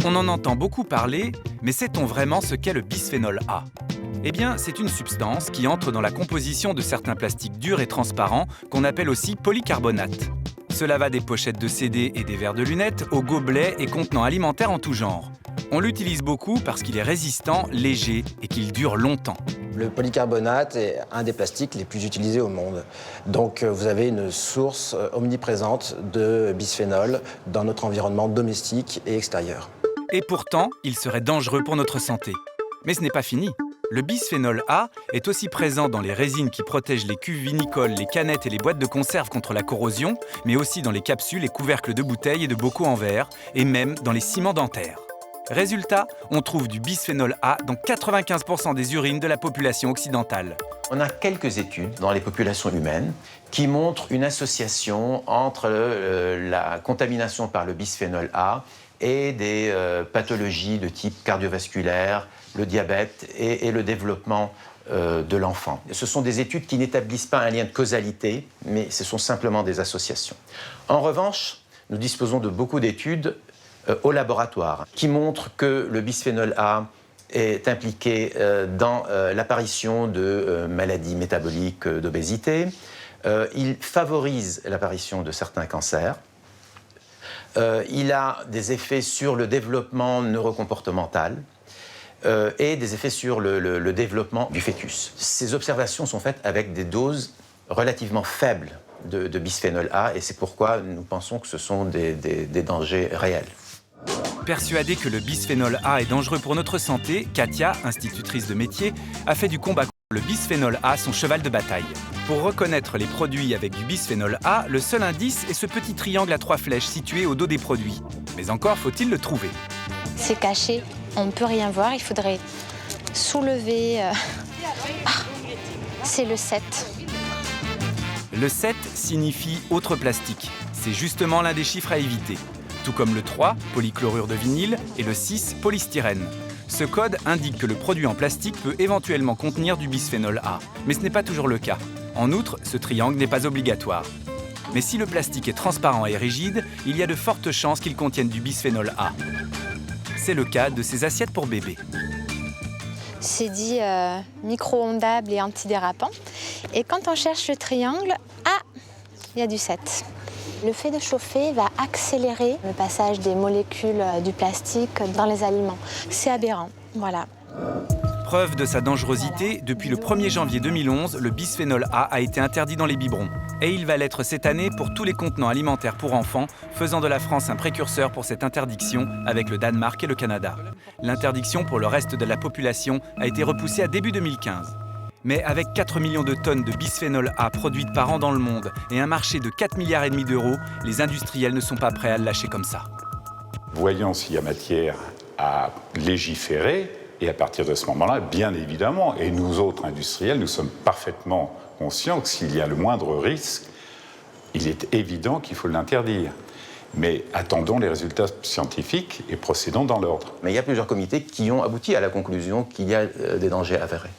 On en entend beaucoup parler, mais sait-on vraiment ce qu'est le bisphénol A? Eh bien, c'est une substance qui entre dans la composition de certains plastiques durs et transparents qu'on appelle aussi polycarbonate. Cela va des pochettes de CD et des verres de lunettes aux gobelets et contenants alimentaires en tout genre. On l'utilise beaucoup parce qu'il est résistant, léger et qu'il dure longtemps. Le polycarbonate est un des plastiques les plus utilisés au monde. Donc vous avez une source omniprésente de bisphénol dans notre environnement domestique et extérieur. Et pourtant, il serait dangereux pour notre santé. Mais ce n'est pas fini. Le bisphénol A est aussi présent dans les résines qui protègent les cuves vinicoles, les canettes et les boîtes de conserve contre la corrosion, mais aussi dans les capsules et couvercles de bouteilles et de bocaux en verre, et même dans les ciments dentaires. Résultat, on trouve du bisphénol A dans 95% des urines de la population occidentale. On a quelques études dans les populations humaines qui montrent une association entre la contamination par le bisphénol A et des pathologies de type cardiovasculaire, le diabète et le développement de l'enfant. Ce sont des études qui n'établissent pas un lien de causalité, mais ce sont simplement des associations. En revanche, nous disposons de beaucoup d'études au laboratoire qui montrent que le bisphénol A est impliqué dans l'apparition de maladies métaboliques, d'obésité. Il favorise l'apparition de certains cancers. Il a des effets sur le développement neurocomportemental et des effets sur le développement du fœtus. Ces observations sont faites avec des doses relativement faibles de bisphénol A et c'est pourquoi nous pensons que ce sont des dangers réels. Persuadée que le bisphénol A est dangereux pour notre santé, Katia, institutrice de métier, a fait du combat contre le bisphénol A son cheval de bataille. Pour reconnaître les produits avec du bisphénol A, le seul indice est ce petit triangle à 3 flèches situé au dos des produits. Mais encore faut-il le trouver. C'est caché, on ne peut rien voir, il faudrait soulever... c'est le 7. Le 7 signifie autre plastique. C'est justement l'un des chiffres à éviter. Tout comme le 3, polychlorure de vinyle, et le 6, polystyrène. Ce code indique que le produit en plastique peut éventuellement contenir du bisphénol A, mais ce n'est pas toujours le cas. En outre, ce triangle n'est pas obligatoire. Mais si le plastique est transparent et rigide, il y a de fortes chances qu'il contienne du bisphénol A. C'est le cas de ces assiettes pour bébés. C'est dit micro-ondable et antidérapant. Et quand on cherche le triangle, il y a du 7. Le fait de chauffer va accélérer le passage des molécules du plastique dans les aliments. C'est aberrant, voilà. Preuve de sa dangerosité, depuis le 1er janvier 2011, le bisphénol A été interdit dans les biberons. Et il va l'être cette année pour tous les contenants alimentaires pour enfants, faisant de la France un précurseur pour cette interdiction avec le Danemark et le Canada. L'interdiction pour le reste de la population a été repoussée à début 2015. Mais avec 4 millions de tonnes de bisphénol A produites par an dans le monde et un marché de 4,5 milliards d'euros, les industriels ne sont pas prêts à le lâcher comme ça. Voyons s'il y a matière à légiférer, et à partir de ce moment-là, bien évidemment, et nous autres industriels, nous sommes parfaitement conscients que s'il y a le moindre risque, il est évident qu'il faut l'interdire. Mais attendons les résultats scientifiques et procédons dans l'ordre. Mais il y a plusieurs comités qui ont abouti à la conclusion qu'il y a des dangers avérés.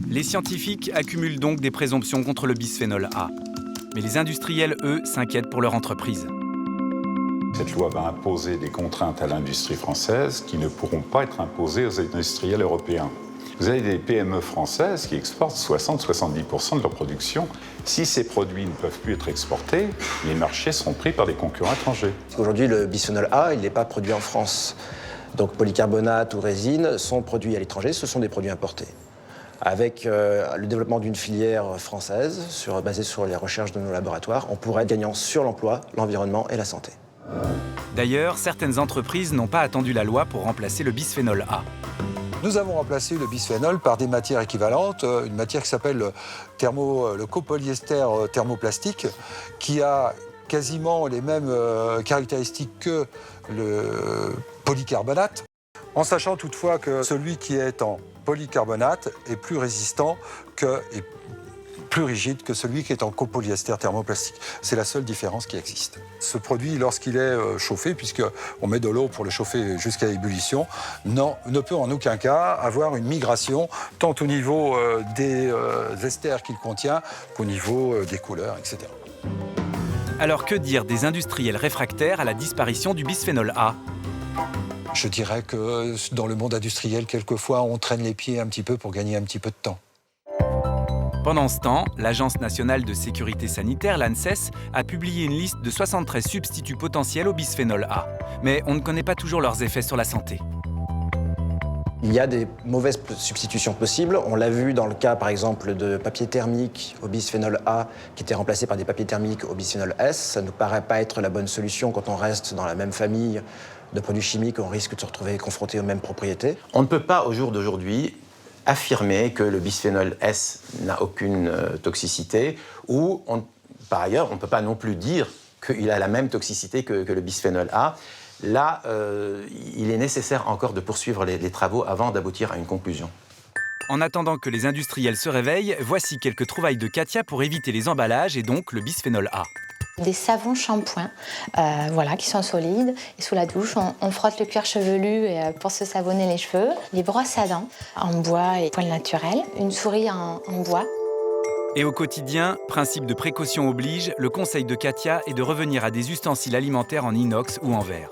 Les scientifiques accumulent donc des présomptions contre le bisphénol A. Mais les industriels, eux, s'inquiètent pour leur entreprise. Cette loi va imposer des contraintes à l'industrie française qui ne pourront pas être imposées aux industriels européens. Vous avez des PME françaises qui exportent 60-70% de leur production. Si ces produits ne peuvent plus être exportés, les marchés seront pris par des concurrents étrangers. Aujourd'hui, le bisphénol A, il n'est pas produit en France. Donc polycarbonate ou résine sont produits à l'étranger, ce sont des produits importés. Avec le développement d'une filière française basée sur les recherches de nos laboratoires, on pourrait être gagnant sur l'emploi, l'environnement et la santé. D'ailleurs, certaines entreprises n'ont pas attendu la loi pour remplacer le bisphénol A. Nous avons remplacé le bisphénol par des matières équivalentes, une matière qui s'appelle le copolyester thermoplastique, qui a quasiment les mêmes caractéristiques que le polycarbonate, en sachant toutefois que celui qui est en polycarbonate est plus résistant et plus rigide que celui qui est en copolyester thermoplastique. C'est la seule différence qui existe. Ce produit, lorsqu'il est chauffé, puisqu'on met de l'eau pour le chauffer jusqu'à ébullition, ne peut en aucun cas avoir une migration, tant au niveau des esters qu'il contient qu'au niveau des couleurs, etc. Alors que dire des industriels réfractaires à la disparition du bisphénol A ? Je dirais que dans le monde industriel, quelquefois, on traîne les pieds un petit peu pour gagner un petit peu de temps. Pendant ce temps, l'Agence nationale de sécurité sanitaire, l'ANSES, a publié une liste de 73 substituts potentiels au bisphénol A. Mais on ne connaît pas toujours leurs effets sur la santé. Il y a des mauvaises substitutions possibles. On l'a vu dans le cas, par exemple, de papier thermique au bisphénol A qui était remplacé par des papiers thermiques au bisphénol S. Ça ne nous paraît pas être la bonne solution quand on reste dans la même famille de produits chimiques. On risque de se retrouver confronté aux mêmes propriétés. On ne peut pas, au jour d'aujourd'hui, affirmer que le bisphénol S n'a aucune toxicité ou, par ailleurs, on ne peut pas non plus dire qu'il a la même toxicité que le bisphénol A. Là, il est nécessaire encore de poursuivre les travaux avant d'aboutir à une conclusion. En attendant que les industriels se réveillent, voici quelques trouvailles de Katia pour éviter les emballages et donc le bisphénol A. Des savons shampoings voilà, qui sont solides. Et sous la douche, on frotte le cuir chevelu pour se savonner les cheveux. Les brosses à dents en bois et poils naturels. Une souris en bois. Et au quotidien, principe de précaution oblige, le conseil de Katia est de revenir à des ustensiles alimentaires en inox ou en verre.